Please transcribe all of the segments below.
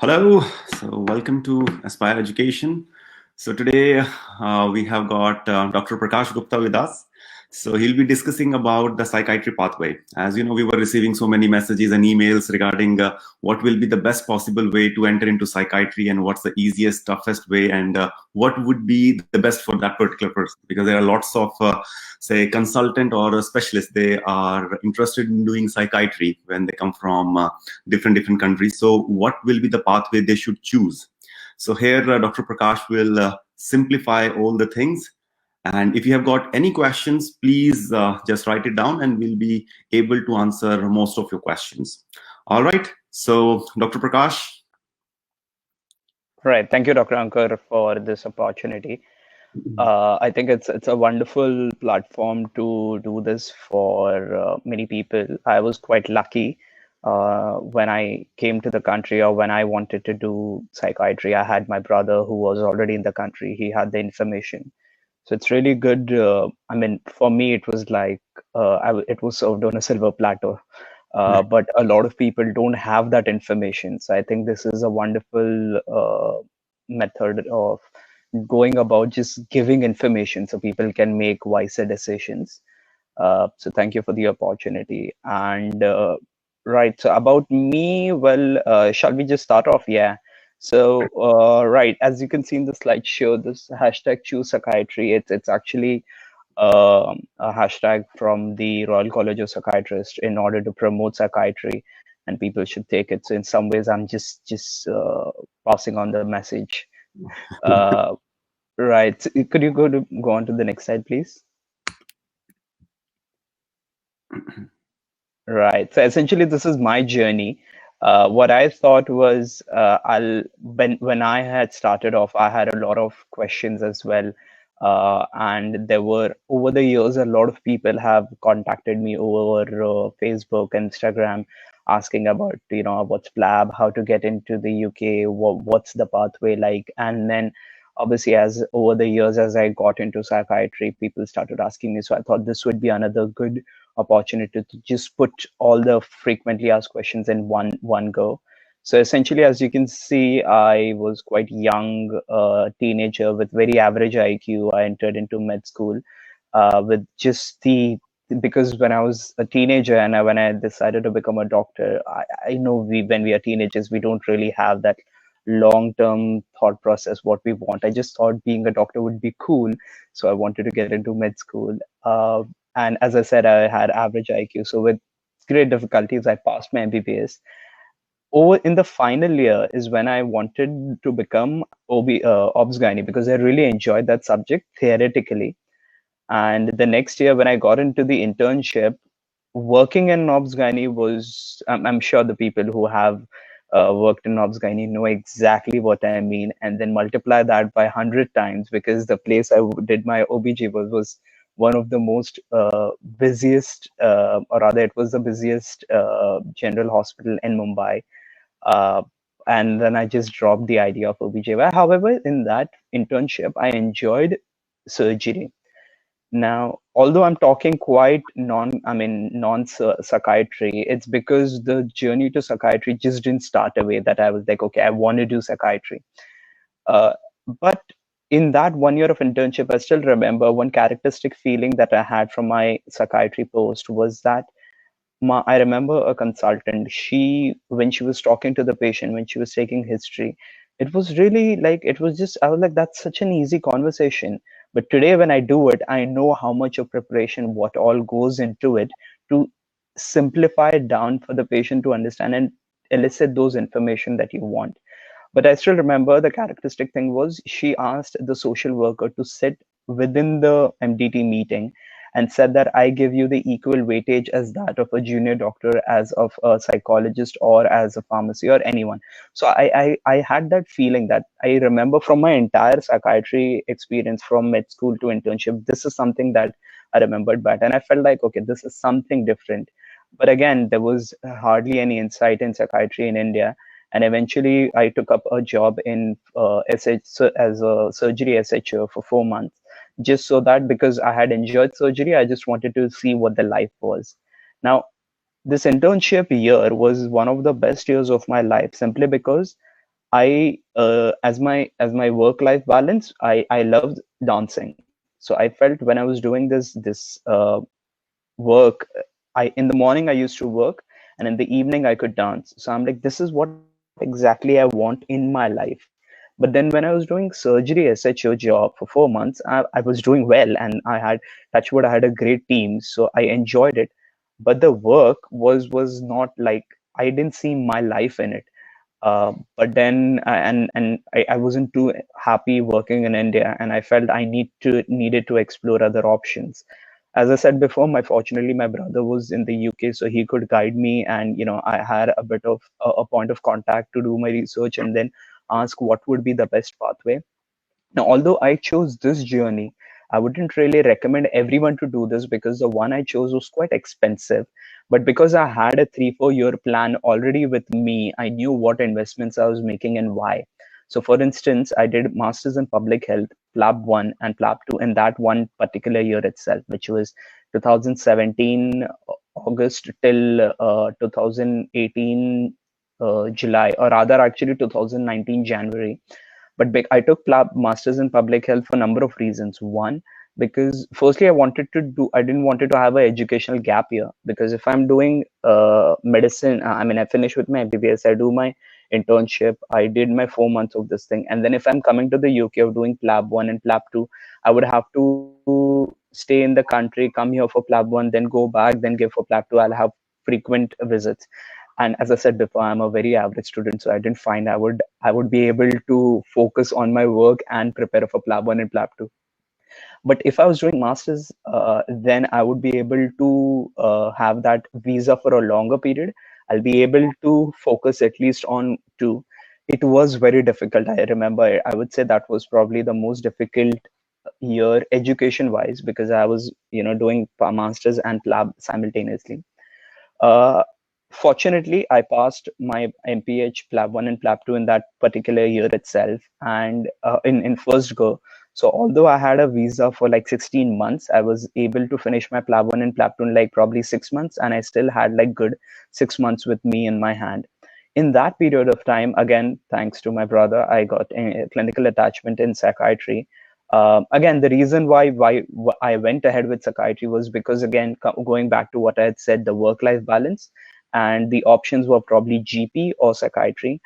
Hello, so welcome to Aspire Education. So today we have got Dr. Prakash Gupta with us. So he'll be discussing about the psychiatry pathway. As you know, we were receiving so many messages and emails regarding what will be the best possible way to enter into psychiatry and what's the easiest, toughest way, and what would be the best for that particular person. Because there are lots of, say, consultant or a specialist, they are interested in doing psychiatry when they come from different countries. So what will be the pathway they should choose? So here Dr. Prakash will simplify all the things. And if you have got any questions, please just write it down and we'll be able to answer most of your questions. All right. So Dr. Prakash. Right. Thank you, Dr. Ankar, for this opportunity. I think it's a wonderful platform to do this for many people. I was quite lucky when I came to the country, or when I wanted to do psychiatry. I had my brother who was already in the country. He had the information. So it's really good. I mean, for me, it was like it was served on a silver platter. But a lot of people don't have that information. So I think this is a wonderful method of going about just giving information so people can make wiser decisions. So thank you for the opportunity. And right, so about me, well, shall we just start off? Yeah. So right, as you can see in the slideshow, this hashtag choose psychiatry, it's actually a hashtag from the Royal College of Psychiatrists in order to promote psychiatry, and people should take it. So in some ways, I'm just passing on the message. Uh, right. So could you go on to the next slide, please? Right. So essentially, this is my journey. What I thought was, when I had started off, I had a lot of questions as well, and there were over the years a lot of people have contacted me over Facebook, Instagram, asking about what's PLAB, how to get into the UK, what's the pathway like, and then obviously as over the years as I got into psychiatry, people started asking me. So I thought this would be another good opportunity to just put all the frequently asked questions in one go. So essentially, as you can see, I was quite young, teenager with very average IQ. I entered into med school with just because when I was a teenager and when I decided to become a doctor, I know when we are teenagers, we don't really have that long-term thought process what we want. I just thought being a doctor would be cool, so I wanted to get into med school. And as I said, I had average IQ. So with great difficulties, I passed my MBBS. Over in the final year is when I wanted to become OBS gynae, because I really enjoyed that subject theoretically. And the next year, when I got into the internship, working in OBS gynae was, I'm sure the people who have worked in OBS gynae know exactly what I mean, and then multiply that by 100 times, because the place I did my OBG was one of the most busiest, or rather, it was the busiest general hospital in Mumbai. Uh, and then I just dropped the idea of OBGY. However, in that internship, I enjoyed surgery. Now, although I'm talking quite non-psychiatry, it's because the journey to psychiatry just didn't start away that I was like, okay, I want to do psychiatry. But in that 1 year of internship, I still remember one characteristic feeling that I had from my psychiatry post was that I remember a consultant, when she was talking to the patient, when she was taking history, it was really like, I was like, that's such an easy conversation. But today when I do it, I know how much of preparation, what all goes into it to simplify it down for the patient to understand and elicit those information that you want. But I still remember the characteristic thing was she asked the social worker to sit within the MDT meeting and said that I give you the equal weightage as that of a junior doctor, as of a psychologist, or as a pharmacy, or anyone. So I had that feeling that I remember from my entire psychiatry experience from med school to internship. This is something that I remembered back, and I felt like, okay, this is something different. But again, there was hardly any insight in psychiatry in India. And eventually, I took up a job in as a surgery SHO for 4 months, just so that because I had enjoyed surgery, I just wanted to see what the life was. Now, this internship year was one of the best years of my life, simply because As my work life balance, I loved dancing. So I felt when I was doing this work, I in the morning I used to work, and in the evening I could dance. So I'm like, this is what exactly I want in my life. But then when I was doing surgery SHO job for 4 months, I was doing well, and I had, touch wood, I had a great team, so I enjoyed it. But the work was not like, I didn't see my life in it. But then I wasn't too happy working in India, and I felt I needed to explore other options. As I said before, my fortunately my brother was in the UK, so he could guide me, and I had a bit of a point of contact to do my research and then ask what would be the best pathway. Now, although I chose this journey, I wouldn't really recommend everyone to do this because the one I chose was quite expensive. But because I had a 3-4 year plan already with me, I knew what investments I was making and why. So, for instance, I did Masters in Public Health, PLAB 1 and PLAB 2 in that one particular year itself, which was 2017 August till 2018 July, or rather, actually 2019 January. But I took masters in public health for a number of reasons. One, because firstly I didn't wanted to have an educational gap year, because if I'm doing medicine, I mean, I finish with my MBBS, I do my internship, I did my 4 months of this thing, and then if I'm coming to the UK of doing PLAB 1 and PLAB 2, I would have to stay in the country, come here for PLAB 1, then go back, then give for PLAB 2. I'll have frequent visits. And as I said before, I'm a very average student, so I didn't find I would be able to focus on my work and prepare for PLAB 1 and PLAB 2. But if I was doing masters, then I would be able to have that visa for a longer period. I'll be able to focus at least on two. It was very difficult. I remember, I would say that was probably the most difficult year education wise, because I was doing masters and PLAB simultaneously. uh, Fortunately, I passed my MPH PLAB 1 and PLAB 2 in that particular year itself, and in first go. So although I had a visa for like 16 months, I was able to finish my PLAB 1 and PLAB 2 in like probably 6 months, and I still had like good 6 months with me in my hand. In that period of time, again, thanks to my brother, I got a clinical attachment in psychiatry. Again, the reason why I went ahead with psychiatry was because, again, going back to what I had said, the work-life balance, and the options were probably GP or psychiatry.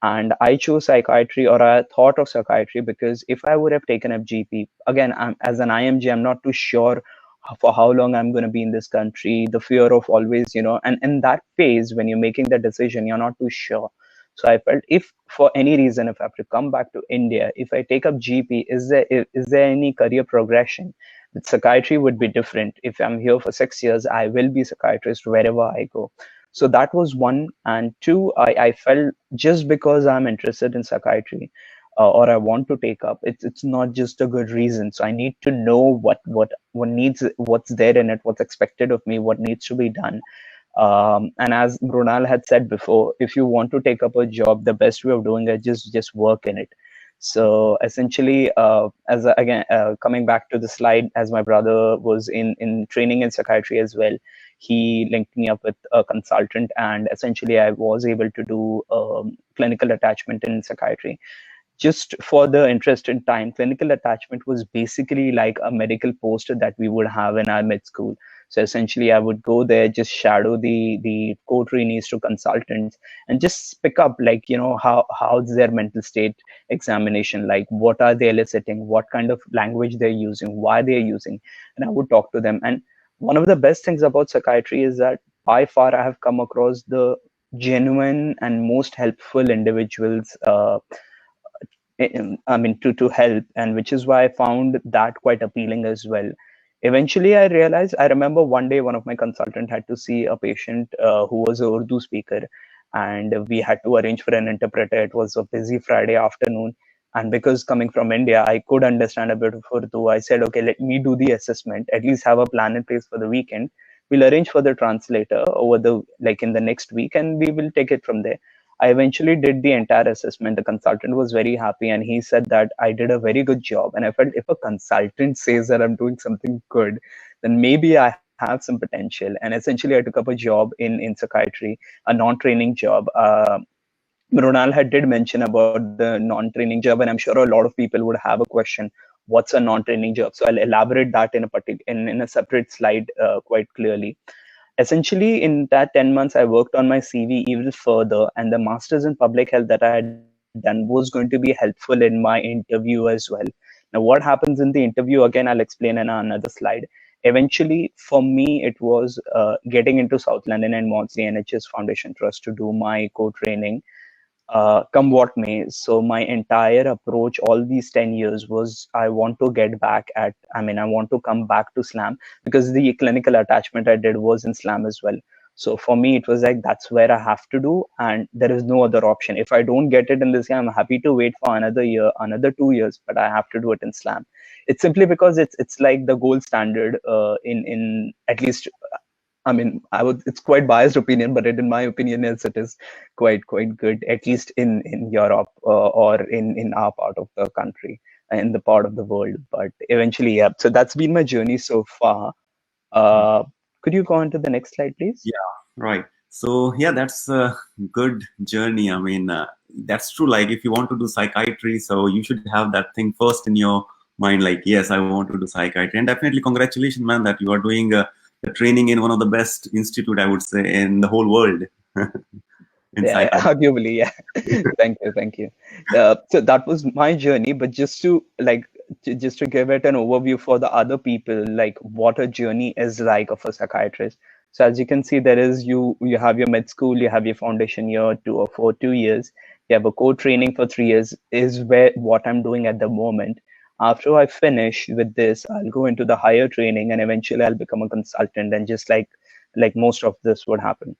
And I chose psychiatry, or I thought of psychiatry, because if I would have taken up GP, again, as an IMG, I'm not too sure for how long I'm going to be in this country. The fear of always, and in that phase when you're making the decision, you're not too sure. So I felt, if for any reason, if I have to come back to India, if I take up GP, is there any career progression? With psychiatry would be different. If I'm here for 6 years, I will be psychiatrist wherever I go. So that was one. And two, I felt, just because I'm interested in psychiatry, or I want to take up, it's not just a good reason. So I need to know what's there in it, what's expected of me, what needs to be done. And as Brunal had said before, if you want to take up a job, the best way of doing it is just work in it. So essentially, again, coming back to the slide, as my brother was in training in psychiatry as well, he linked me up with a consultant, and essentially I was able to do clinical attachment in psychiatry. Just for the interest in time, clinical attachment was basically like a medical post that we would have in our med school. So essentially, I would go there, just shadow the co-trainees to consultants, and just pick up, like, how's their mental state examination, like what are they eliciting, what kind of language they're using, why they're using, and I would talk to them. And one of the best things about psychiatry is that by far I have come across the genuine and most helpful individuals. I mean, to help, and which is why I found that quite appealing as well. Eventually, I realized. I remember one day one of my consultant had to see a patient who was a Urdu speaker, and we had to arrange for an interpreter. It was a busy Friday afternoon, and because coming from India, I could understand a bit of Urdu. I said, okay, let me do the assessment. At least have a plan in place for the weekend. We'll arrange for the translator over the like in the next week, and we will take it from there. I eventually did the entire assessment. The consultant was very happy, and he said that I did a very good job. And I felt, if a consultant says that I'm doing something good, then maybe I have some potential. And essentially, I took up a job in psychiatry, a non-training job. Mronal had did mention about the non-training job, and I'm sure a lot of people would have a question: what's a non-training job? So I'll elaborate that in a in a separate slide quite clearly. Essentially, in that 10 months, I worked on my CV even further, and the master's in public health that I had done was going to be helpful in my interview as well. Now, what happens in the interview, again, I'll explain in another slide. Eventually, for me, it was getting into South London and MOTS, the NHS Foundation Trust, to do my co-training, come what may. So my entire approach all these 10 years was, I want to get back at, I want to come back to SLAM, because the clinical attachment I did was in SLAM as well. So for me, it was like, that's where I have to do, and there is no other option. If I don't get it in this year, I'm happy to wait for another year, another 2 years, but I have to do it in SLAM. It's simply because it's like the gold standard in at least, I would. It's quite biased opinion, but in my opinion, it is quite good, at least in Europe, or in our part of the country, in the part of the world. But eventually, yeah. So that's been my journey so far. Uh, could you go on to the next slide, please? Yeah, right. So yeah, that's a good journey. That's true. Like if you want to do psychiatry, so you should have that thing first in your mind. Like, yes, I want to do psychiatry, and definitely congratulations, man, that you are doing the training in one of the best institute, I would say, in the whole world. In Yeah, psychiatry. arguably, yeah. Thank you. So that was my journey, but just to give it an overview for the other people, like what a journey is like of a psychiatrist. So as you can see, there is you have your med school, you have your foundation year two or for 2 years, you have a core training for 3 years, is where what I'm doing at the moment. After I finish with this, I'll go into the higher training, and eventually I'll become a consultant, and just like most of this would happen.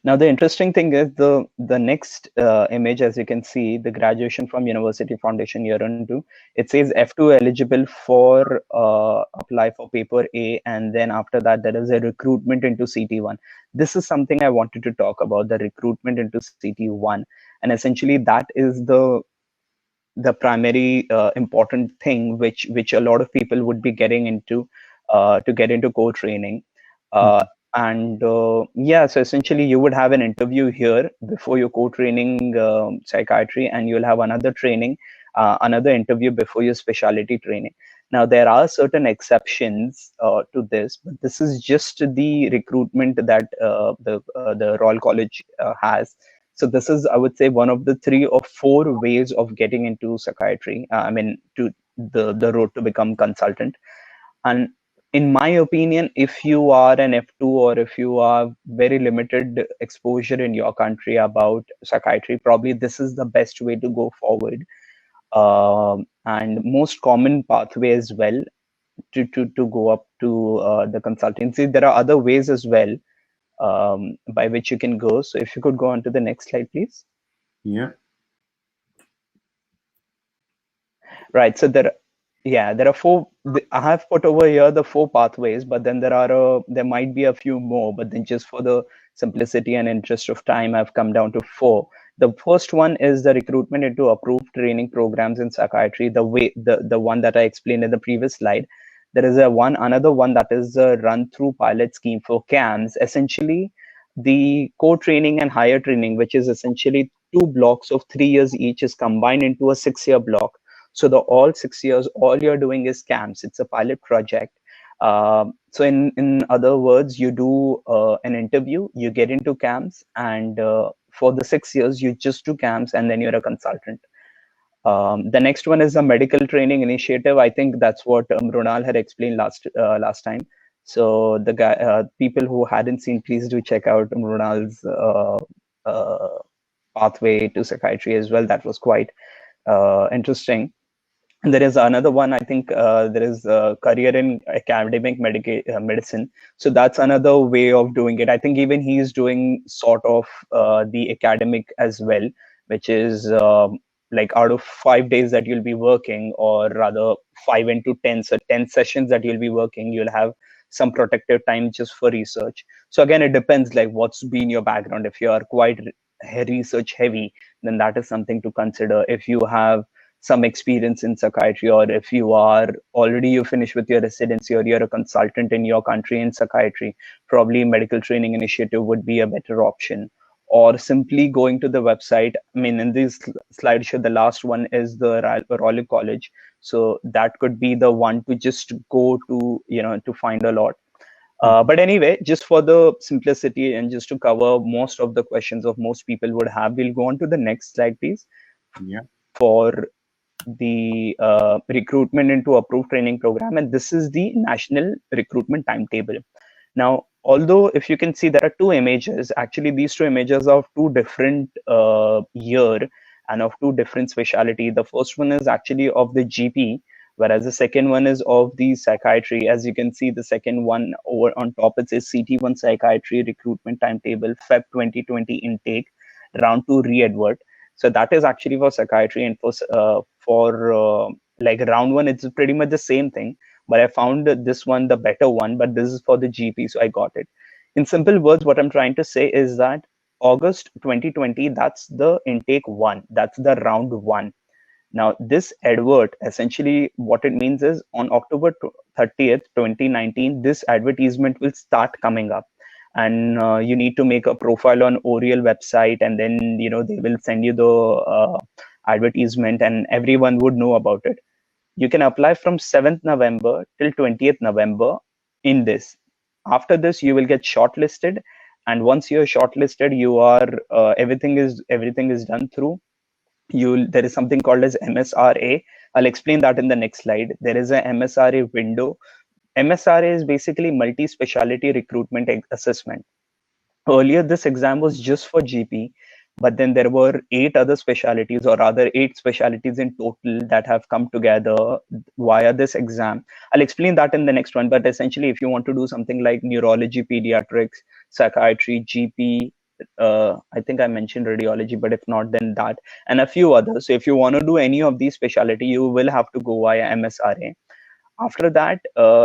Now, the interesting thing is the next image, as you can see, the graduation from University Foundation year on two, it says F2 eligible for apply for paper A, and then after that, there is a recruitment into CT1. This is something I wanted to talk about, the recruitment into CT1. And essentially, that is the primary important thing which a lot of people would be getting into to get into core training. Uh, and yeah, so essentially you would have an interview here before your core training psychiatry, and you'll have another training, another interview before your specialty training. Now there are certain exceptions to this, but this is just the recruitment that the Royal College has. So this is, I would say, one of the 3 or 4 ways of getting into psychiatry. To the road to become consultant. And in my opinion, if you are an F2, or if you are very limited exposure in your country about psychiatry, probably this is the best way to go forward. And most common pathway as well to go up to the consultancy. There are other ways as well by which you can go. So if you could go on to the next slide, please. Yeah. Right. So there are 4. I have put over here the 4 pathways, but then there might be a few more. But then just for the simplicity and interest of time, I've come down to 4. The first one is the recruitment into approved training programs in psychiatry. The one that I explained in the previous slide. There is another one that is a run through pilot scheme for CAMS. Essentially, the core training and higher training, which is essentially 2 blocks of 3 years each, is combined into a 6-year block. So the all 6 years, all you're doing is CAMS. It's a pilot project. So in other words, you do an interview, you get into CAMS, and for the 6 years, you just do CAMS, and then you're a consultant. The next one is a medical training initiative. I think that's what Ronal had explained last time. So the people who hadn't seen, please do check out Ronal's pathway to psychiatry as well. That was quite interesting. And there is another one, I think there is a career in academic medicine. So that's another way of doing it. I think even he's doing sort of the academic as well, which is like out of 5 days that you'll be working, or rather 5 into 10, so 10 sessions that you'll be working, you'll have some protective time just for research. So again, it depends like what's been your background. If you are quite research heavy, then that is something to consider. If you have some experience in psychiatry, or if you are already you finished with your residency, or you're a consultant in your country in psychiatry, probably medical training initiative would be a better option. or simply going to the website. I mean, in this slideshow, the last one is the Royal College. So that could be the one to just go to, to find a lot. But anyway, just for the simplicity and just to cover most of the questions of most people would have, we'll go on to the next slide, please. Yeah. For the recruitment into approved training program, and this is the national recruitment timetable. Now, although if you can see, there are two images. Actually, these two images are of two different year and of two different specialty. The first one is actually of the GP, whereas the second one is of the psychiatry. As you can see, the second one over on top, it says CT1 psychiatry recruitment timetable, Feb 2020 intake, round 2 re-advert. So that is actually for psychiatry, and for like round 1, it's pretty much the same thing. But I found this one the better one, but this is for the GP, so I got it. In simple words, what I'm trying to say is that August 2020, that's the intake 1, that's the round 1. Now, this advert, essentially what it means is on October 30th, 2019, this advertisement will start coming up. And you need to make a profile on Oriel website, and then, they will send you the advertisement, and everyone would know about it. You can apply from 7th November till 20th November in this. After this, you will get shortlisted. And once you're shortlisted, you are everything is done through. There is something called as MSRA. I'll explain that in the next slide. There is a MSRA window. MSRA is basically multi-specialty recruitment assessment. Earlier, this exam was just for GP, but then there were 8 other specialties, or rather 8 specialties in total, that have come together via this exam. I'll explain that in the next one, but essentially, if you want to do something like neurology, pediatrics, psychiatry, GP, I think I mentioned radiology, but if not, then that, and a few others. So if you want to do any of these specialty, you will have to go via MSRA. After that,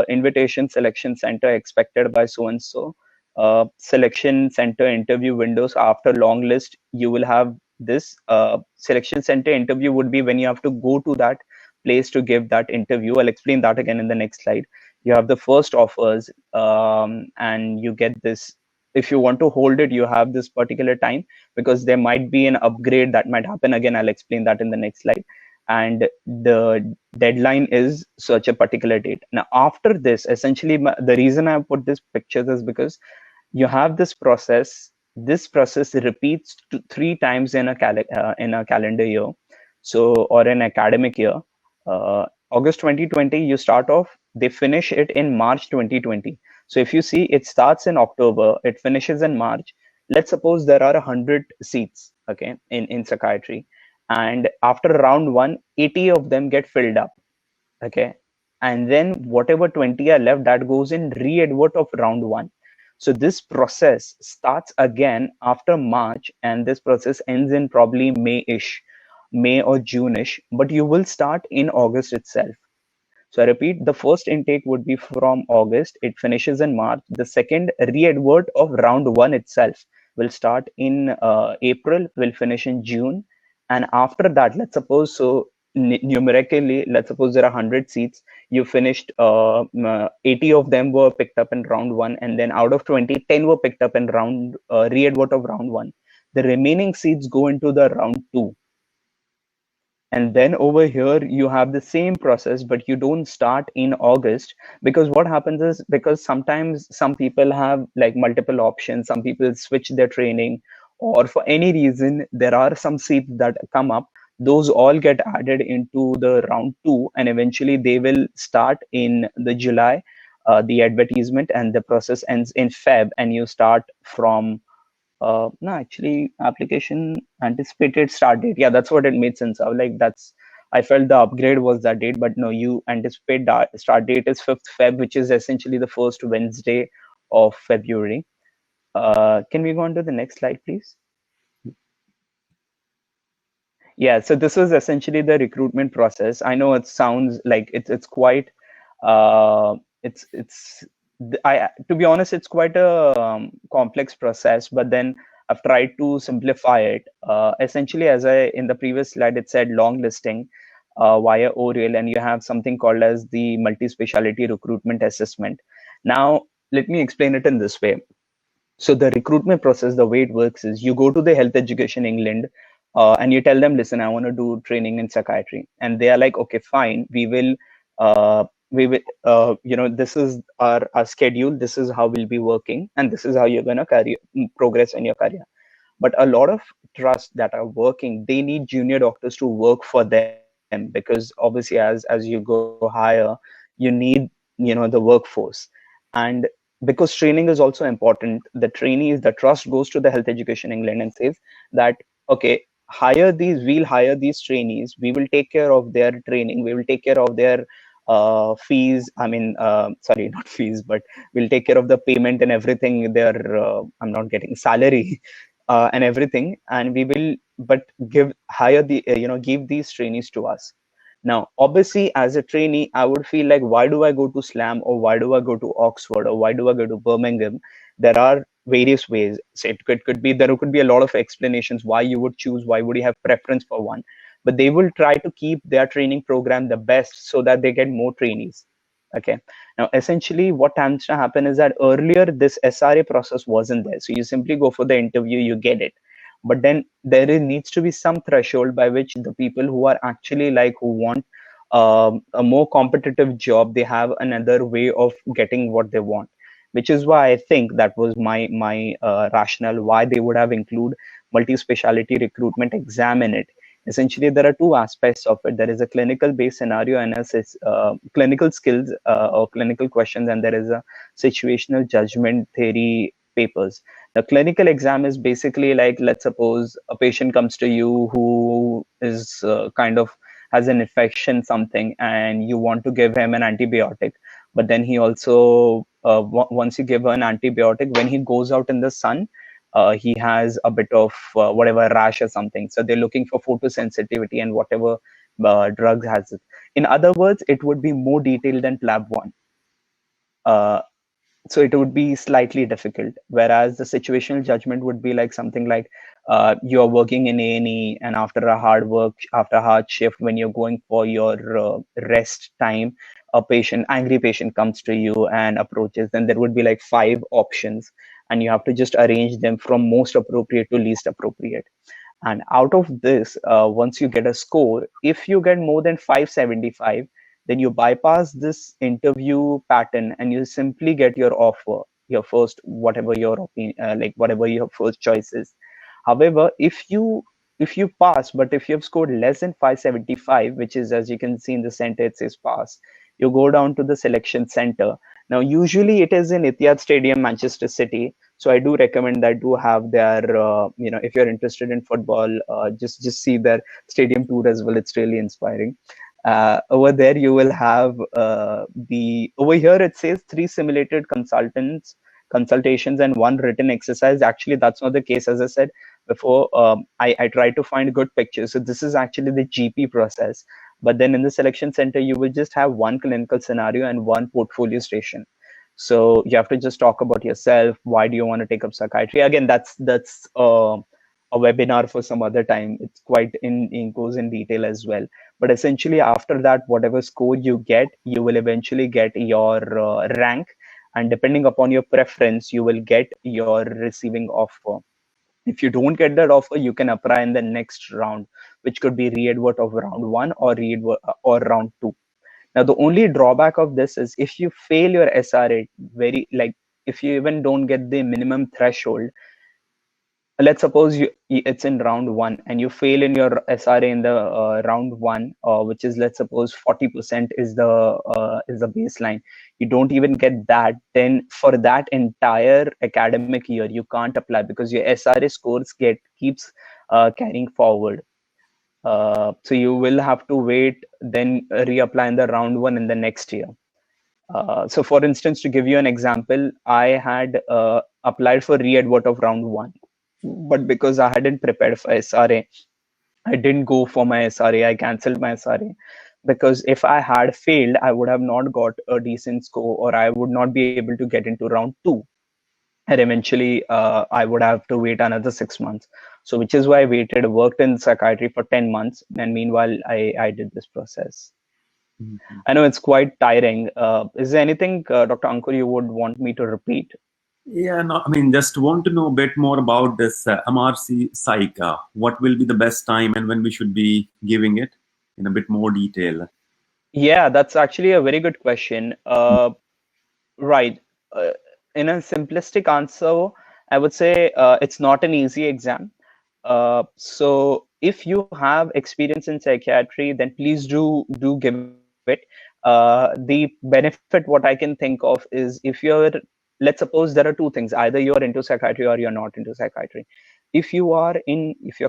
invitation selection center expected by so and so. Selection center interview windows. After long list, you will have this. Selection center interview would be when you have to go to that place to give that interview. I'll explain that again in the next slide. You have the first offers, and you get this. If you want to hold it, you have this particular time, because there might be an upgrade that might happen. Again, I'll explain that in the next slide. And the deadline is such a particular date. Now, after this, essentially, the reason I put this pictures is because you have this process. This process repeats 3 times in a calendar year, so, or an academic year. August 2020, you start off. They finish it in March 2020. So if you see, it starts in October, it finishes in March. Let's suppose there are 100 seats, okay, in psychiatry, and after round 1, 80 of them get filled up, okay, and then whatever 20 are left, that goes in re-advert of round 1. So this process starts again after March, and this process ends in probably May or June-ish, but you will start in August itself. So I repeat, the first intake would be from August, it finishes in March. The second re-advert of round 1 itself will start in April, will finish in June. And after that, let's suppose, so numerically, let's suppose there are 100 seats, you finished 80 of them were picked up in round 1, and then out of 20, 10 were picked up in round re-advert of round 1. The remaining seats go into the round 2. And then over here, you have the same process, but you don't start in August, because what happens is, because sometimes some people have like multiple options, some people switch their training, or for any reason, there are some seats that come up. Those all get added into the round 2, and eventually they will start in the July, the advertisement, and the process ends in Feb, and you start from no, actually, application anticipated start date. Yeah, that's what it made sense of. Like, I felt the upgrade was that date, but no, you anticipate that start date is 5th Feb, which is essentially the first Wednesday of February. Can we go on to the next slide, please? Yeah, so this was essentially the recruitment process. I know it sounds like it's quite it's I to be honest, it's quite a complex process, but then I've tried to simplify it. Essentially, as I in the previous slide, it said long listing via ORAL, and you have something called as the multi-speciality recruitment assessment. Now, let me explain it in this way. So the recruitment process, the way it works is you go to the Health Education England, and you tell them, listen, I want to do training in psychiatry, and they are like, okay, fine, we will, this is our schedule, this is how we'll be working, and this is how you're gonna progress in your career. But a lot of trusts that are working, they need junior doctors to work for them, because obviously as you go higher, you need, the workforce. And because training is also important, the trust goes to the Health Education England and says that, okay, we'll hire these trainees, we will take care of their training, we will take care of their fees, sorry, not fees, but we'll take care of the payment and everything, their I'm not getting salary, and everything, and we will but give hire the give these trainees to us. Now obviously as a trainee, I would feel like, why do I go to Slam, or why do I go to Oxford, or why do I go to Birmingham? There are various ways. So it could be, there could be a lot of explanations why you would choose, why would you have preference for one, but they will try to keep their training program the best so that they get more trainees. Okay. Now essentially what tends to happen is that earlier this SRA process wasn't there, so you simply go for the interview, you get it. But then needs to be some threshold by which the people who are actually like, who want a more competitive job, they have another way of getting what they want, which is why I think that was my rationale why they would have include multi-speciality recruitment exam in it. Essentially there are two aspects of it. There is a clinical based scenario analysis, clinical skills, or clinical questions, and there is a situational judgment theory papers. The clinical exam is basically like, let's suppose a patient comes to you who is kind of has an infection something, and you want to give him an antibiotic, but then he also once you give an antibiotic, when he goes out in the sun, he has a bit of whatever rash or something, so they're looking for photosensitivity and whatever drugs has it. In other words, it would be more detailed than lab 1. uh, so it would be slightly difficult, whereas the situational judgment would be like something like, you're working in A&E, and after a hard shift, when you're going for your rest time, a angry patient comes to you and approaches, then there would be like 5 options, and you have to just arrange them from most appropriate to least appropriate. And out of this, once you get a score, if you get more than 575, then you bypass this interview pattern and you simply get your offer, your first, whatever your opinion, whatever your first choice is. However, if you pass, but if you have scored less than 575, which is, as you can see in the center, it says pass, you go down to the selection center. Now, usually it is in Etihad Stadium, Manchester City. So I do recommend that, do have their, if you're interested in football, just see their stadium tour as well. It's really inspiring. Over there, you will have over here it says 3 simulated consultations and 1 written exercise. Actually, that's not the case. As I said before, I tried to find good pictures. So this is actually the GP process. But then in the selection center, you will just have 1 clinical scenario and 1 portfolio station. So you have to just talk about yourself. Why do you want to take up psychiatry? Again, that's a webinar for some other time. It's quite in goes in detail as well. But essentially, after that, whatever score you get, you will eventually get your rank, and depending upon your preference, you will get your receiving offer. If you don't get that offer, you can apply in the next round, which could be re-advert of round 1 or or round 2. Now, the only drawback of this is if you fail your SRA, if you even don't get the minimum threshold, let's suppose it's in round 1 and you fail in your SRA in the round 1, which is, let's suppose 40% is the baseline. You don't even get that, then for that entire academic year you can't apply, because your SRA scores keeps carrying forward. So you will have to wait, then reapply in the round 1 in the next year. So for instance, to give you an example, I had applied for re-advert of round 1, but because I hadn't prepared for SRA, I didn't go for my SRA. I cancelled my SRA, because if I had failed, I would have not got a decent score, or I would not be able to get into round 2. And eventually, I would have to wait another 6 months. So which is why I waited, worked in psychiatry for 10 months. And meanwhile, I did this process. I know it's quite tiring. Is there anything, Dr. Ankur, you would want me to repeat? Yeah, no, I mean, just want to know a bit more about this MRC Psych. What will be the best time and when we should be giving it in a bit more detail? Yeah, that's actually a very good question. Right. Uh, in a simplistic answer, I would say it's not an easy exam. So if you have experience in psychiatry, then please do give it. The benefit, what I can think of, is if you're, let's suppose there are two things: either you're into psychiatry or you're not into psychiatry. If you're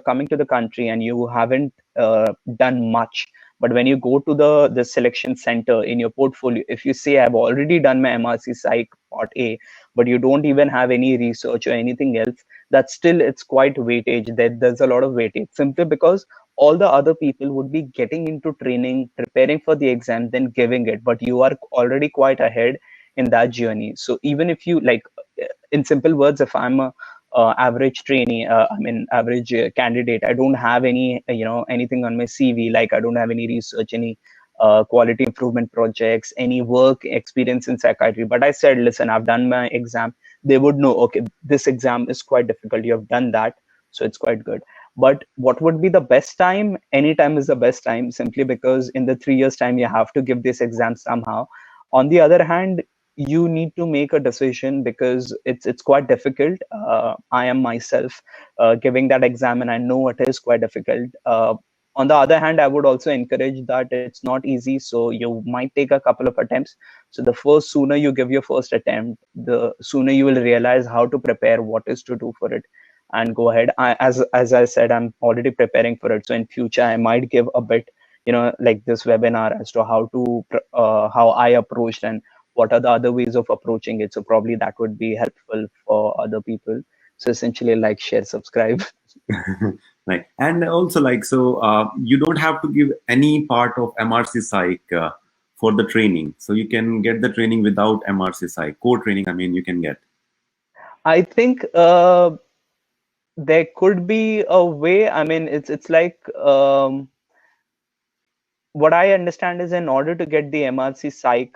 coming to the country and you haven't done much, but when you go to the selection center in your portfolio, if you say I've already done my MRC Psych Part A, but you don't even have any research or anything else, that still it's quite weightage. There's a lot of weightage simply because all the other people would be getting into training, preparing for the exam, then giving it, but you are already quite ahead in that journey. So even if you like, in simple words, if I'm a average trainee, I mean average candidate, I don't have any anything on my CV, like I don't have any research, any quality improvement projects, any work experience in psychiatry, but I said, listen, I've done my exam, they would know, okay, this exam is quite difficult, you have done that, so it's quite good. But what would be the best time? Any time is the best time, simply because in the 3 years time you have to give this exam somehow. On the other hand, you need to make a decision because it's quite difficult. I am myself giving that exam, and I know it is quite difficult. On the other hand, I would also encourage that it's not easy, so you might take a couple of attempts. So the first sooner you give your first attempt, the sooner you will realize how to prepare, what is to do for it, and go ahead. As I said, I'm already preparing for it, so in future I might give a bit, like this webinar, as to how I approached and what are the other ways of approaching it. So probably that would be helpful for other people. So essentially, like, share, subscribe. Right. And also, like, so you don't have to give any part of MRC Psych for the training. So you can get the training without MRC Psych. Core training, I mean, you can get. I think there could be a way. I mean, it's like, what I understand is, in order to get the MRC Psych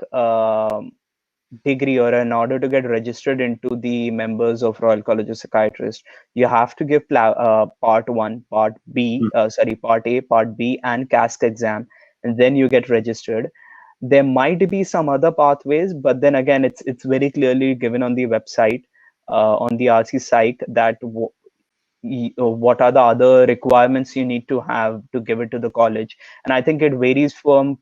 degree, or in order to get registered into the members of Royal College of Psychiatrists, you have to give part 1, part B, Mm. part A, part B, and CASC exam, and then you get registered. There might be some other pathways, but then again, it's very clearly given on the website, on the RC Psych, that what are the other requirements you need to have to give it to the college. And I think it varies from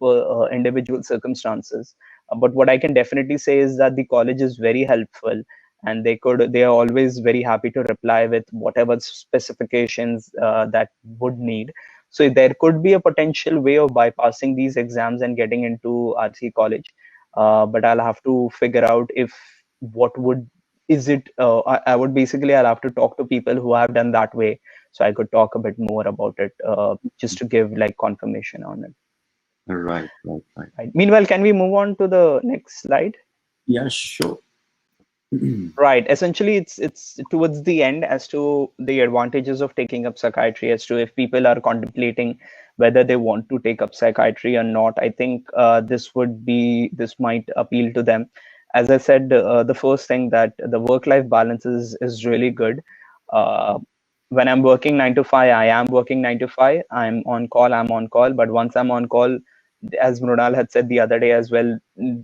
individual circumstances. But what I can definitely say is that the college is very helpful, and they are always very happy to reply with whatever specifications that would need. So there could be a potential way of bypassing these exams and getting into RC college. But I'll have to figure out if what would is it I would basically, I'll have to talk to people who have done that way, so I could talk a bit more about it, just to give like confirmation on it. Right, right, right. Right. Meanwhile, can we move on to the next slide? Yeah, sure. Right. Essentially, it's towards the end as to the advantages of taking up psychiatry, as to if people are contemplating whether they want to take up psychiatry or not. I think this might appeal to them. As I said, the first thing, that the work-life balance is really good. Uh, when I'm working 9 to 5, I am working 9 to 5. I'm on call, I'm on call. But once I'm on call, as Mrunal had said the other day as well,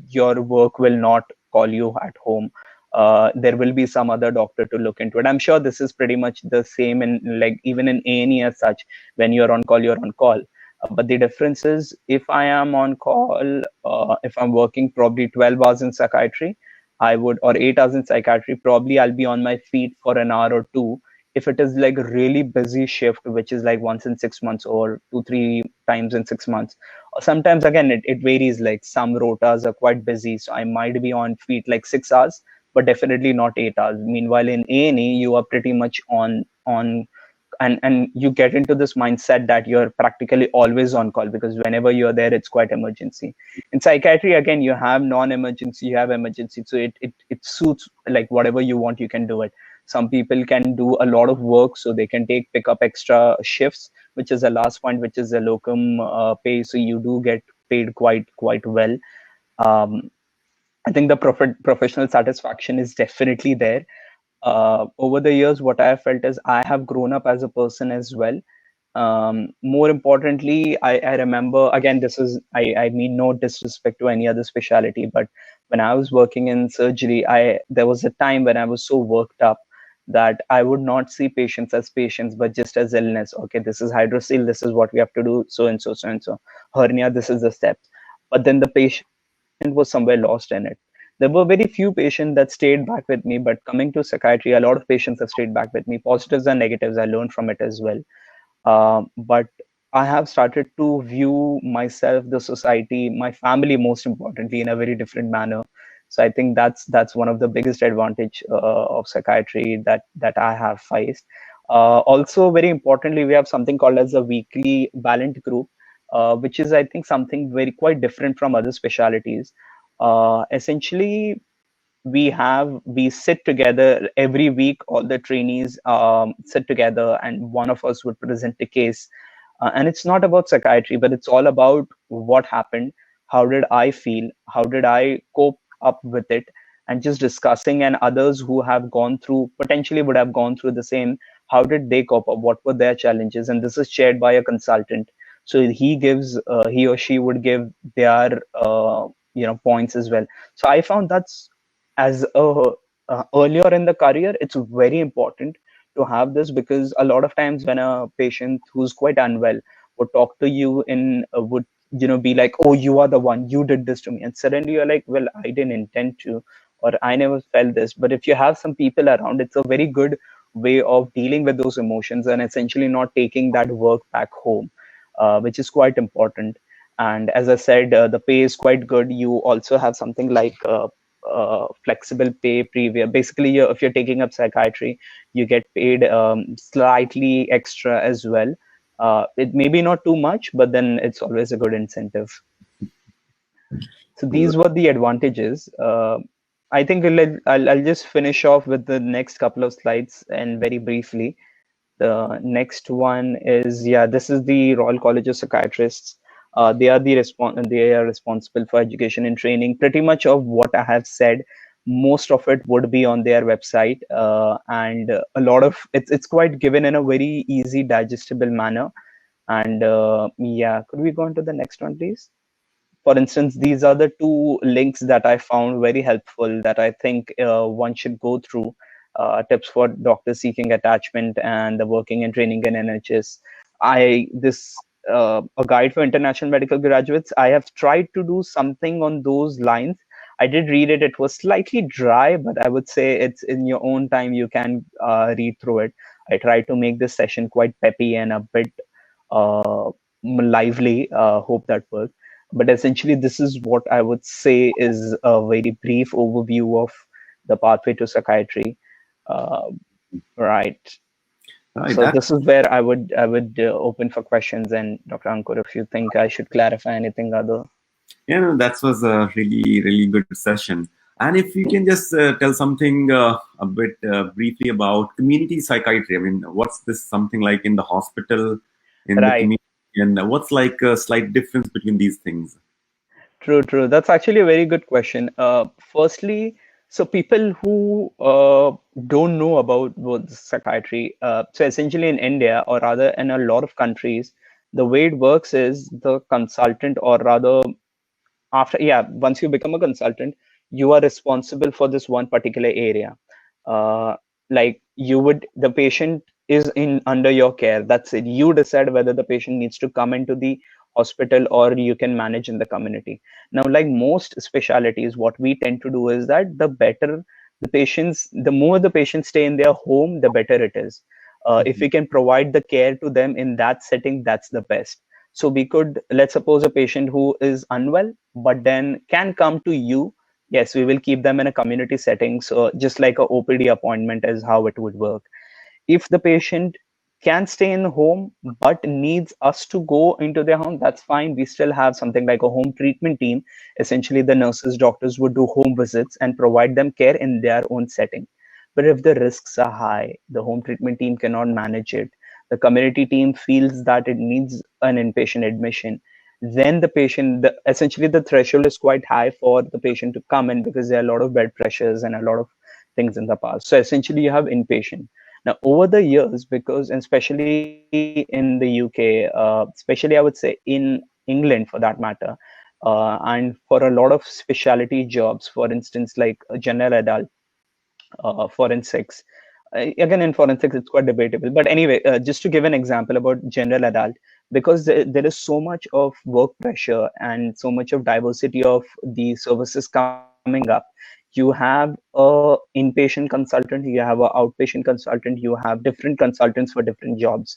your work will not call you at home. There will be some other doctor to look into it. I'm sure this is pretty much the same in, like, even in A&E as such. When you're on call, you're on call. But the difference is, if I am on call, if I'm working probably 12 hours in psychiatry, or 8 hours in psychiatry, probably I'll be on my feet for an hour or two. If it is like a really busy shift, which is like once in 6 months or 2 3 times in 6 months, or sometimes again it varies, like some rotas are quite busy, so I might be on feet like 6 hours, but definitely not 8 hours. Meanwhile, in A&E, you are pretty much on, and you get into this mindset that you're practically always on call, because whenever you're there, it's quite emergency. In psychiatry, again, you have non-emergency, you have emergency, so it suits, like, whatever you want, you can do it. Some people can do a lot of work, so they can pick up extra shifts, which is the last point, which is the locum pay. So you do get paid quite well. Um, I think the professional satisfaction is definitely there. Over the years, what I have felt is I have grown up as a person as well. More importantly, I remember, again, I mean no disrespect to any other specialty, but when I was working in surgery, there was a time when I was so worked up that I would not see patients as patients, but just as illness. Okay, this is hydrocele, this is what we have to do, so and so, so and so. Hernia, this is the steps. But then the patient was somewhere lost in it. There were very few patients that stayed back with me, but coming to psychiatry, a lot of patients have stayed back with me. Positives and negatives, I learned from it as well. But I have started to view myself, the society, my family, most importantly, in a very different manner. So I think that's one of the biggest advantage of psychiatry that I have faced. Also, very importantly, we have something called as a weekly Ballant group, which is, I think, something very quite different from other specialities. Essentially, we sit together every week. All the trainees sit together, and one of us would present a case. And it's not about psychiatry, but it's all about what happened, how did I feel, how did I cope up with it, and just discussing. And others who have gone through, potentially would have gone through the same, how did they cope up, what were their challenges. And this is shared by a consultant, so he or she would give their points as well. So I found that's, as a earlier in the career, it's very important to have this, because a lot of times when a patient who's quite unwell would talk to you in would be like, oh, you are the one, you did this to me, and suddenly you're like, well, I didn't intend to, or I never felt this. But if you have some people around, it's a very good way of dealing with those emotions and essentially not taking that work back home, which is quite important. And as I said, the pay is quite good. You also have something like flexible pay preview. Basically, if you're taking up psychiatry, you get paid slightly extra as well. It may be not too much, but then it's always a good incentive. So these were the advantages. I think I'll just finish off with the next couple of slides, and very briefly. The next one is, yeah, this is the Royal College of Psychiatrists. They are responsible for education and training. Pretty much of what I have said, most of it would be on their website, and a lot of it's quite given in a very easy, digestible manner. And yeah, could we go on to the next one, please? For instance, these are the two links that I found very helpful, that I think one should go through. Tips for doctors seeking attachment and the working and training in NHS. A guide for international medical graduates. I have tried to do something on those lines. I did read it. It was slightly dry, but I would say it's in your own time. You can read through it. I tried to make this session quite peppy and a bit lively. Hope that worked. But essentially, this is what I would say is a very brief overview of the pathway to psychiatry. Uh, right. Right, So that this is where I would open for questions. And Dr. Ankur, if you think I should clarify anything other. yeah, no, that was a really really good session. And if you can just tell something a bit briefly about community psychiatry. I mean, what's this something like in the hospital, in the Right. community, and what's like a slight difference between these things? True. That's actually a very good question. Firstly, so people who don't know about what psychiatry, so essentially in India, or rather in a lot of countries, the way it works is the consultant, or rather, once you become a consultant, you are responsible for this one particular area. uh, like the patient is in under your care, that's it. You decide whether the patient needs to come into the hospital, or you can manage in the community. Now, like most specialities, what we tend to do is that the more the patients stay in their home, the better it is. If we can provide the care to them in that setting, that's the best. So we could, let's suppose, a patient who is unwell, but then can come to you. Yes, we will keep them in a community setting. So just like a OPD appointment is how it would work. If the patient can stay in the home but needs us to go into their home, that's fine. We still have something like a home treatment team. Essentially, the nurses, doctors would do home visits and provide them care in their own setting. But if the risks are high, the home treatment team cannot manage it, the community team feels that it needs an inpatient admission, then the patient, essentially the threshold is quite high for the patient to come in, because there are a lot of bed pressures and a lot of things in the past. So essentially you have inpatient. Now over the years, because especially in the UK, especially I would say in England for that matter, and for a lot of specialty jobs, for instance like general adult, forensics. Again, in forensics, it's quite debatable. But anyway, just to give an example about general adult, because there is so much of work pressure and so much of diversity of the services coming up, you have a inpatient consultant, you have a outpatient consultant, you have different consultants for different jobs.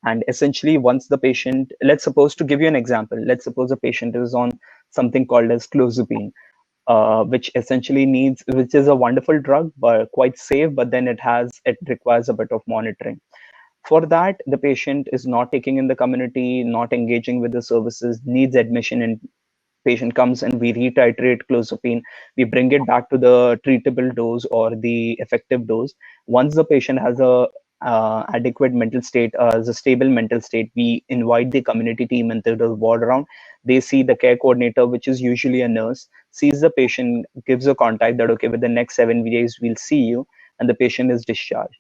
And essentially, once the patient, let's suppose, to give you an example, let's suppose a patient is on something called as clozapine, which essentially needs, which is a wonderful drug, but quite safe, but then it requires a bit of monitoring. For that, the patient is not taking in the community, not engaging with the services, needs admission, and patient comes and we retitrate clozapine, we bring it back to the treatable dose or the effective dose. Once the patient has a adequate mental state, as a stable mental state, we invite the community team into the ward round. They see the care coordinator, which is usually a nurse, sees the patient, gives a contact that, okay, with the next 7 days, we'll see you, and the patient is discharged.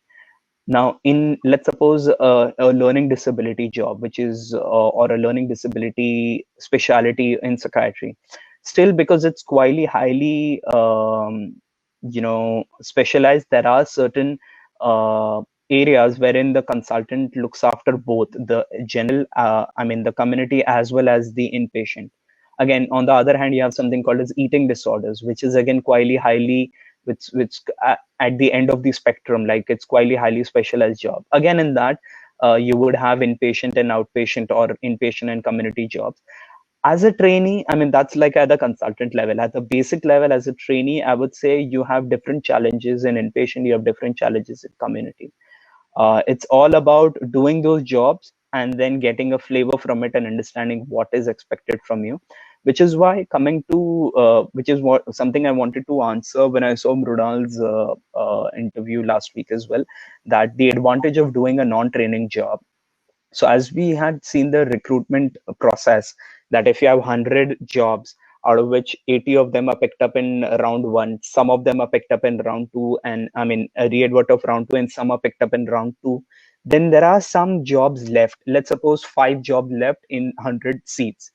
Now, in, let's suppose a learning disability job, which is or a learning disability specialty in psychiatry, still because it's quite highly specialized, there are certain uh, areas wherein the consultant looks after both the general, the community, as well as the inpatient. Again, on the other hand, you have something called as eating disorders, which is again quite highly, which at the end of the spectrum, like it's quite highly specialized job. Again, in that, you would have inpatient and outpatient, or inpatient and community jobs. As a trainee, that's like at the consultant level. At the basic level, as a trainee, I would say you have different challenges in inpatient, you have different challenges in community. It's all about doing those jobs and then getting a flavor from it and understanding what is expected from you, which is why coming to which is what something I wanted to answer when I saw Mrunal's interview last week as well, that the advantage of doing a non-training job. So as we had seen the recruitment process, that if you have 100 jobs, out of which 80 of them are picked up in round one, some of them are picked up in round two, and a re-advert of round two, and some are picked up in round two, then there are some jobs left. Let's suppose 5 jobs left in 100 seats.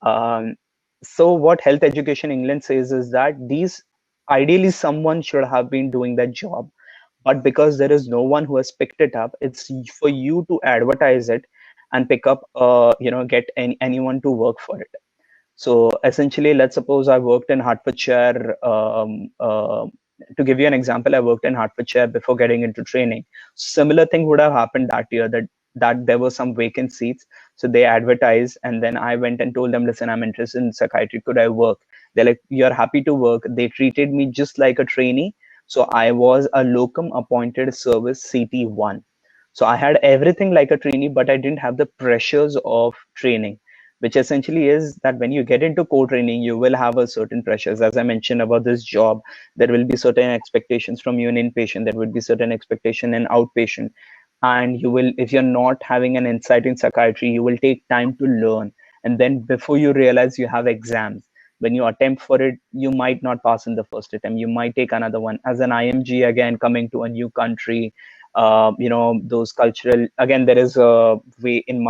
um, so what Health Education England says is that these, ideally someone should have been doing that job, but because there is no one who has picked it up, it's for you to advertise it and pick up, get anyone to work for it. So essentially, let's suppose I worked in Hertfordshire. To give you an example, I worked in Hertfordshire before getting into training. Similar thing would have happened that year, that there were some vacant seats. So they advertised, and then I went and told them, listen, I'm interested in psychiatry. Could I work? They're like, you're happy to work. They treated me just like a trainee. So I was a locum appointed service CT1. So I had everything like a trainee, but I didn't have the pressures of training, which essentially is that when you get into core training, you will have a certain pressures. As I mentioned about this job, there will be certain expectations from you in inpatient, there would be certain expectation in outpatient. And you will, if you're not having an insight in psychiatry, you will take time to learn. And then before you realize, you have exams. When you attempt for it, you might not pass in the first attempt. You might take another one. As an IMG, again, coming to a new country, those cultural, again, there is a way in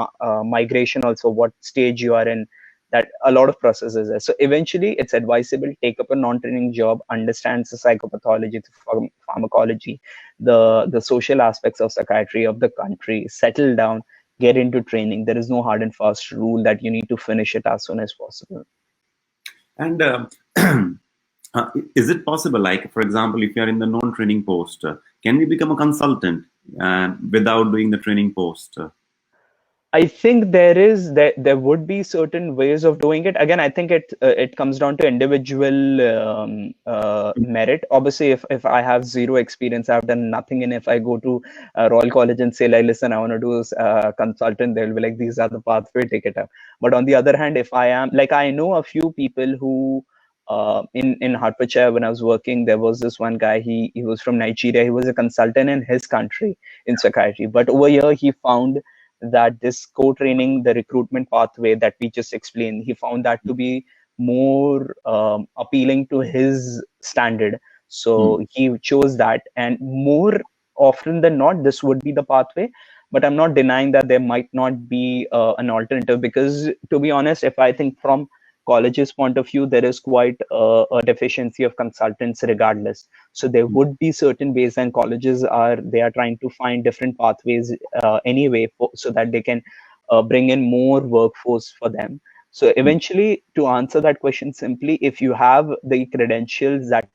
migration also, what stage you are in, that a lot of processes there. So eventually it's advisable, take up a non-training job, understands the psychopathology, the pharmacology, the social aspects of psychiatry of the country, settle down, get into training. There is no hard and fast rule that you need to finish it as soon as possible. And is it possible, like, for example, if you are in the non-training post, can we become a consultant without doing the training post? I think there would be certain ways of doing it. Again, I think it comes down to individual merit. Obviously, if I have zero experience, I've done nothing, and if I go to Royal College and say, like, listen, I want to do consultant, they'll be like, these are the pathway, take it up. But on the other hand, if I am, like, I know a few people who in Hertfordshire, when I was working, there was this one guy. He was from Nigeria. He was a consultant in his country in psychiatry, but over here he found that this co-training, the recruitment pathway that we just explained, he found that to be more appealing to his standard. So he chose that, and more often than not, this would be the pathway. But I'm not denying that there might not be an alternative, because to be honest, if I think from college's point of view, there is quite a deficiency of consultants regardless. So there would be certain ways, and colleges are trying to find different pathways anyway, so that they can bring in more workforce for them. So eventually, to answer that question simply, if you have the credentials that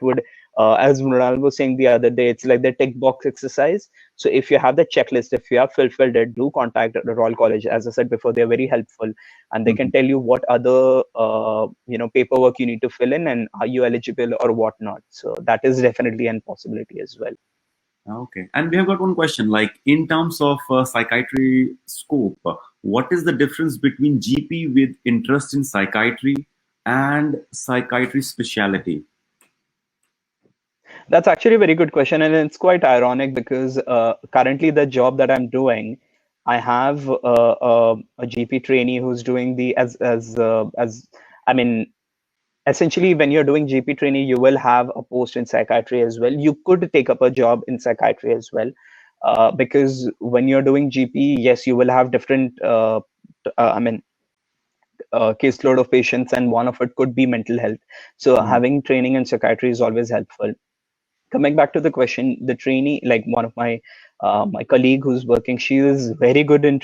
would, as Mrunal was saying the other day, it's like the tick box exercise. So if you have the checklist, if you have fulfilled it, do contact the Royal College. As I said before, they're very helpful, and they can tell you what other paperwork you need to fill in, and are you eligible or whatnot. So that is definitely a possibility as well. Okay. And we have got one question, like in terms of psychiatry scope, what is the difference between GP with interest in psychiatry and psychiatry specialty? That's actually a very good question, and it's quite ironic because currently the job that I'm doing, I have a GP trainee who's doing the as I mean, essentially when you're doing GP training, you will have a post in psychiatry as well. You could take up a job in psychiatry as well, because when you're doing GP, yes, you will have different caseload of patients, and one of it could be mental health. So having training in psychiatry is always helpful. Coming back to the question, the trainee, like one of my colleague who's working, she is very good in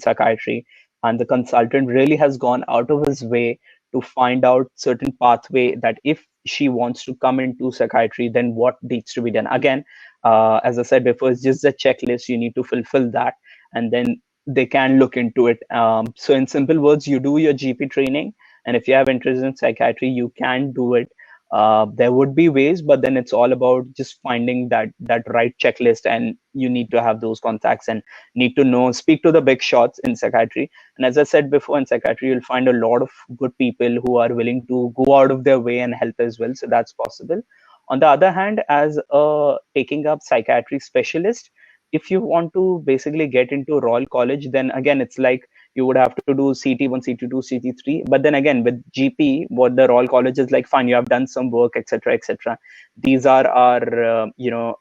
psychiatry, and the consultant really has gone out of his way to find out certain pathway that if she wants to come into psychiatry, then what needs to be done. Again, as I said before, it's just a checklist. You need to fulfill that, and then they can look into it. So in simple words, you do your GP training, and if you have interest in psychiatry, you can do it. There would be ways, but then it's all about just finding that right checklist, and you need to have those contacts and need to speak to the big shots in psychiatry. And as I said before, in psychiatry you'll find a lot of good people who are willing to go out of their way and help as well, so that's possible. On the other hand, as a taking up psychiatry specialist, if you want to basically get into Royal College, then again it's like you would have to do CT1, CT2, CT3. But then again, with GP, what the Royal College is like, fine, you have done some work, etc., etc. These are our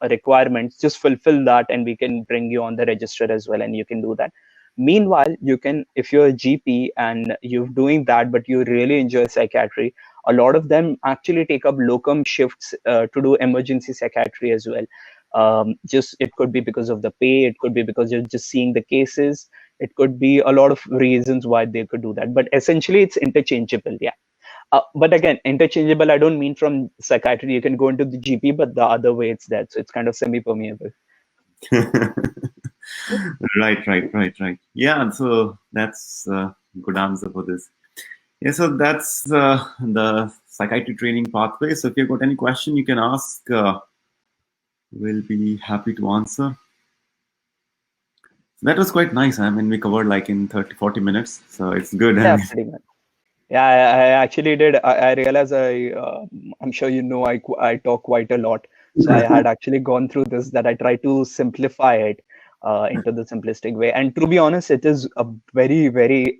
requirements. Just fulfill that, and we can bring you on the register as well, and you can do that. Meanwhile, you can, if you're a GP and you're doing that, but you really enjoy psychiatry, a lot of them actually take up locum shifts to do emergency psychiatry as well. Just it could be because of the pay, it could be because you're just seeing the cases, it could be a lot of reasons why they could do that, but essentially it's interchangeable. Yeah. But again, interchangeable, I don't mean from psychiatry you can go into the GP, but the other way it's that, so it's kind of semi-permeable. Right. Yeah, so that's a good answer for this. Yeah, so that's the psychiatry training pathway. So if you've got any question, you can ask. We'll be happy to answer. That was quite nice. I mean, we covered like in 30, 40 minutes. So it's good. Yeah, pretty much. Yeah, I actually did. I realized I'm sure you know, I talk quite a lot. So I had actually gone through this, that I try to simplify it into the simplistic way. And to be honest, it is a very, very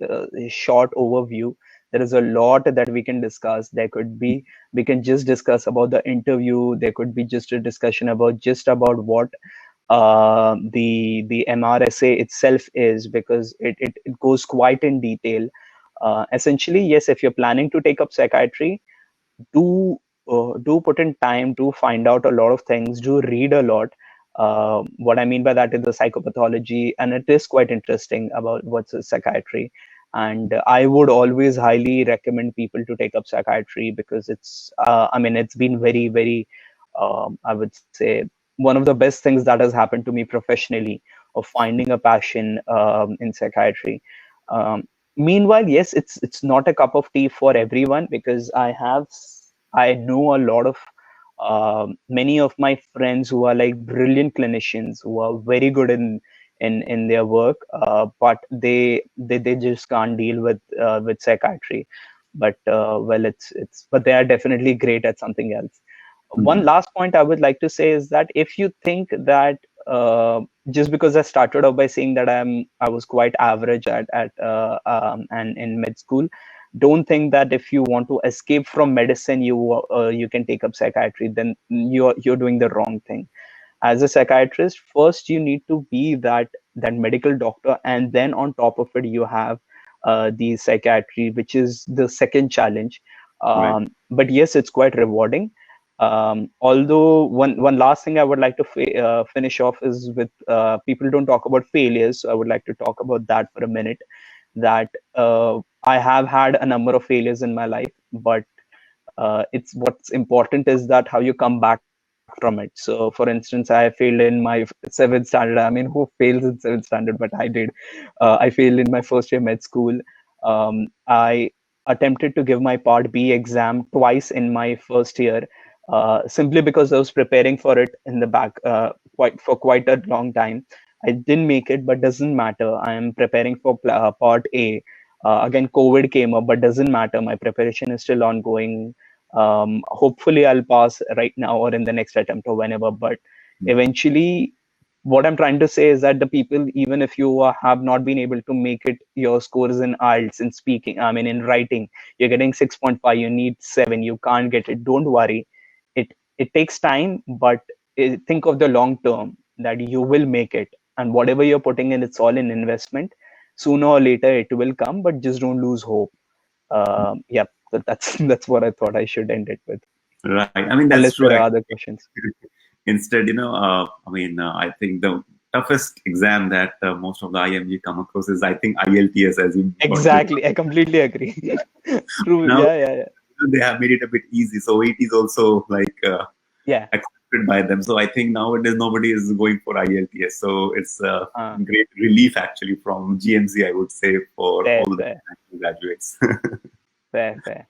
short overview. There is a lot that we can discuss. We can just discuss about the interview. There could be just a discussion about what the MRSA itself is, because it goes quite in detail. Essentially, yes, if you're planning to take up psychiatry, do put in time to find out a lot of things, do read a lot. What I mean by that is the psychopathology, and it is quite interesting about what's psychiatry. And I would always highly recommend people to take up psychiatry, because it's been very, very, I would say, one of the best things that has happened to me professionally, of finding a passion in psychiatry. Meanwhile, yes, it's not a cup of tea for everyone, because I know a lot of many of my friends who are like brilliant clinicians, who are very good in their work, but they just can't deal with psychiatry. But but they are definitely great at something else. One last point I would like to say is that if you think that just because I started off by saying that I was quite average and in med school. Don't think that if you want to escape from medicine, you can take up psychiatry. Then you're doing the wrong thing. As a psychiatrist, first you need to be that medical doctor, and then on top of it you have the psychiatry, which is the second challenge. Right. But yes, it's quite rewarding. Although one last thing I would like to finish off is with people don't talk about failures, so I would like to talk about that for a minute. That I have had a number of failures in my life, but it's what's important is that how you come back from it. So for instance, I failed in my seventh standard. I mean, who fails in seventh standard? But I did. I failed in my first year med school. I attempted to give my part B exam twice in my first year, simply because I was preparing for it in the back quite a long time. I didn't make it, but doesn't matter. I am preparing for part A. Again, COVID came up, but doesn't matter. My preparation is still ongoing. Hopefully I'll pass right now or in the next attempt or whenever, but eventually what I'm trying to say is that the people, even if you have not been able to make it, your scores in IELTS, in speaking, I mean in writing, you're getting 6.5, you need 7, you can't get it, don't worry. It takes time, but think of the long term, that you will make it, and whatever you're putting in, it's all in investment. Sooner or later it will come, but just don't lose hope. Yeah, that's that's what I thought I should end it with. Right. I mean, that's Unless true. there are other questions. Instead, I think the toughest exam that most of the IMG come across is, I think, IELTS, as you got to. Exactly, I completely agree. True. Now Yeah. they have made it a bit easy, so it is also like Yeah. accepted by them. So I think nowadays nobody is going for IELTS. So it's a Uh, great relief actually from GMC, I would say, for fair, all the fair, graduates. fair.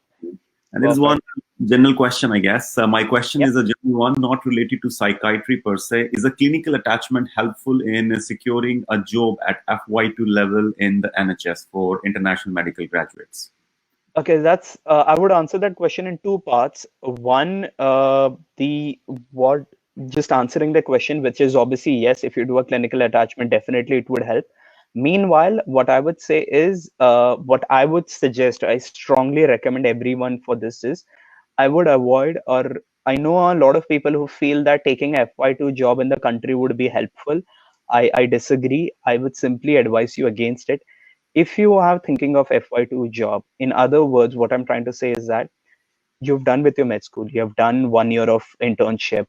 And there is one Perfect. general question, I guess. My question Yeah. is a general one, not related to psychiatry per se. Is a clinical attachment helpful in securing a job at FY2 level in the NHS for international medical graduates? Okay, that's. I would answer that question in two parts. One, the what, just answering the question, which is obviously yes. If you do a clinical attachment, definitely it would help. Meanwhile, what I would say is, what I would suggest, I strongly recommend everyone for this is, I would avoid, or I know a lot of people who feel that taking a FY2 job in the country would be helpful. I disagree. I would simply advise you against it. If you are thinking of FY2 job, in other words, what I'm trying to say is that you've done with your med school, you have done 1 year of internship.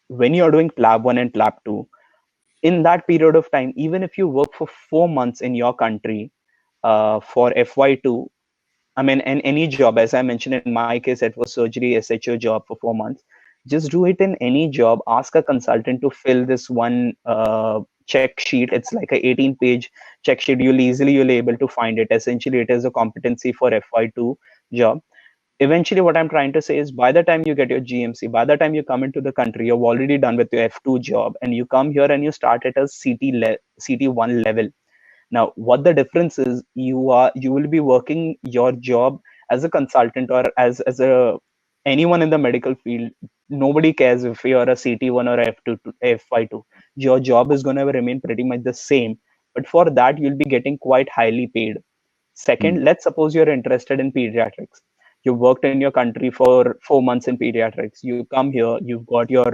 When you're doing PLAB 1 and PLAB 2, in that period of time, even if you work for 4 months in your country for FY2, I mean, in any job, as I mentioned, in my case, it was surgery SHO job for 4 months. Just do it in any job. Ask a consultant to fill this one check sheet. It's like a 18-page check sheet. You'll able to find it. Essentially, it is a competency for FY2 job. Eventually, what I'm trying to say is, by the time you get your GMC, by the time you come into the country, you've already done with your F2 job, and you come here and you start at a CT1 level. Now, what the difference is, you will be working your job as a consultant or as a anyone in the medical field. Nobody cares if you're a CT1 or F2 to FY2. Your job is going to remain pretty much the same, but for that you'll be getting quite highly paid. Hmm. Second, let's suppose you're interested in pediatrics. You worked in your country for 4 months in pediatrics. You come here, you've got your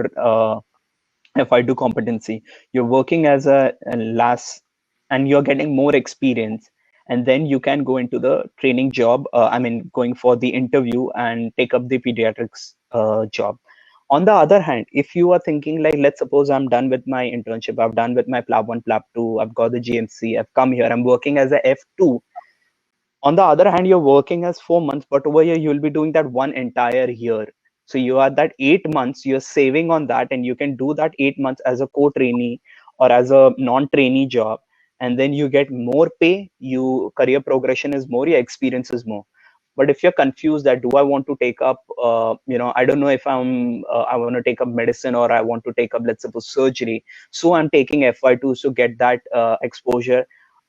FI2 competency. You're working as a LAS, and you're getting more experience. And then you can go into the training job. I mean, going for the interview and take up the pediatrics job. On the other hand, if you are thinking like, let's suppose I'm done with my internship, I've done with my PLAB 1, PLAB 2, I've got the GMC, I've come here, I'm working as a F2. On the other hand, you're working as 4 months, but over here you'll be doing that one entire year. So you are that 8 months, you're saving on that, and you can do that 8 months as a co-trainee or as a non-trainee job, and then you get more pay, you career progression is more, your experience is more. But if you're confused that, do I want to take up I don't know if I want to take up medicine, or I want to take up, let's suppose, surgery, so I'm taking FY2 to get that exposure.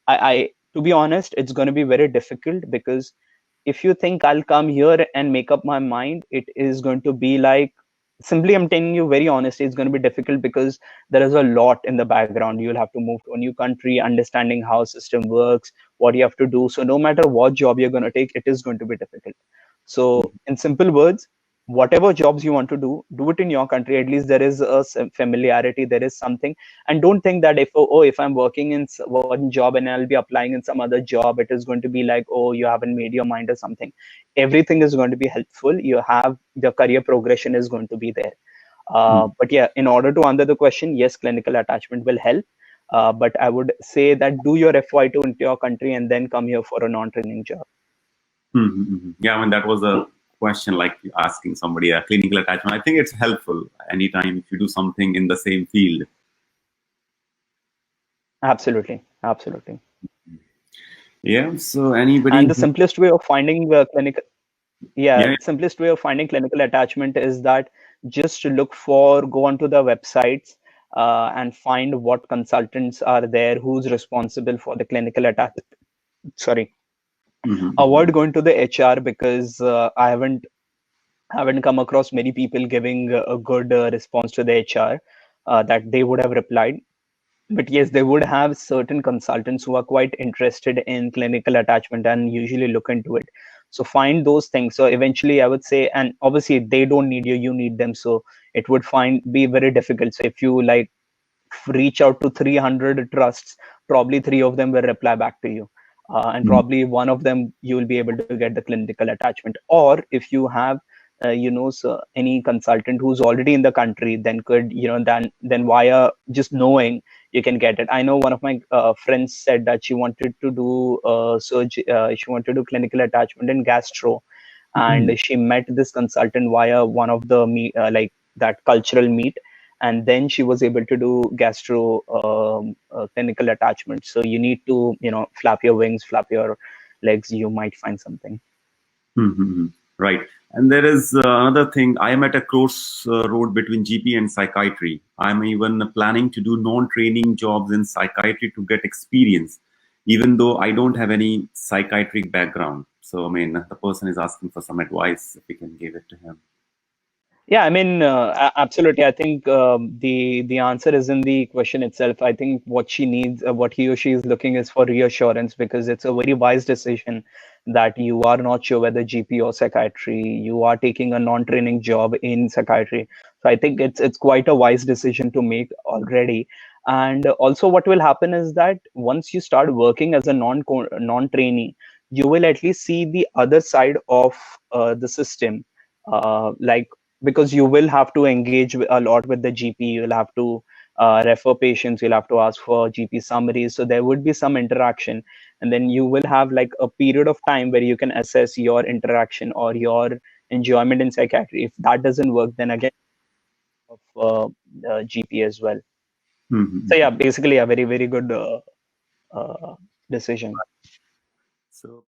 I To be honest, it's going to be very difficult, because if you think I'll come here and make up my mind, it is going to be like simply, I'm telling you very honestly, it's going to be difficult because there is a lot in the background. You'll have to move to a new country, understanding how system works, what you have to do. So no matter what job you're going to take, it is going to be difficult. So in simple words, whatever jobs you want to do it in your country. At least there is a familiarity, there is something. And don't think that if I'm working in one job and I'll be applying in some other job, it is going to be like, oh, you haven't made your mind or something. Everything is going to be helpful. You have the career progression is going to be there. But yeah, in order to answer the question, yes, clinical attachment will help. But I would say that do your FY2 into your country and then come here for a non-training job. Yeah, I mean, that was a question like asking somebody a clinical attachment. I think it's helpful anytime if you do something in the same field. Absolutely, absolutely. Yeah. So anybody? And the simplest way of finding clinical, Yeah. simplest way of finding clinical attachment is that just to go onto the websites and find what consultants are there, who's responsible for the clinical attachment. Sorry, avoid going to the HR because I haven't come across many people giving a good response to the HR that they would have replied. But yes, they would have certain consultants who are quite interested in clinical attachment and usually look into it. So find those things. So eventually I would say, and obviously they don't need you, you need them. So it would be very difficult. So if you like reach out to 300 trusts, probably three of them will reply back to you. And probably one of them you will be able to get the clinical attachment. Or if you have so any consultant who's already in the country, then could then via just knowing you can get it. I know one of my friends said that she wanted to do she wanted to do clinical attachment in gastro, and she met this consultant via one of the like that cultural meet, and then she was able to do gastro clinical attachment. So you need to flap your wings, flap your legs, you might find something. Right. And there is another thing. I am at a crossroad between GP and psychiatry. I'm even planning to do non-training jobs in psychiatry to get experience, even though I don't have any psychiatric background. So, I mean, the person is asking for some advice, if we can give it to him. Yeah, I mean, absolutely. I think the answer is in the question itself. I think what she needs, what he or she is looking is for reassurance, because it's a very wise decision that you are not sure whether GP or psychiatry. You are taking a non-training job in psychiatry. So I think it's quite a wise decision to make already. And also, what will happen is that once you start working as a non-trainee, you will at least see the other side of the system. Like, because you will have to engage a lot with the GP, you'll have to refer patients, you'll have to ask for GP summaries. So there would be some interaction, and then you will have like a period of time where you can assess your interaction or your enjoyment in psychiatry. If that doesn't work, then again, of GP as well. So yeah, basically a very, very good decision. So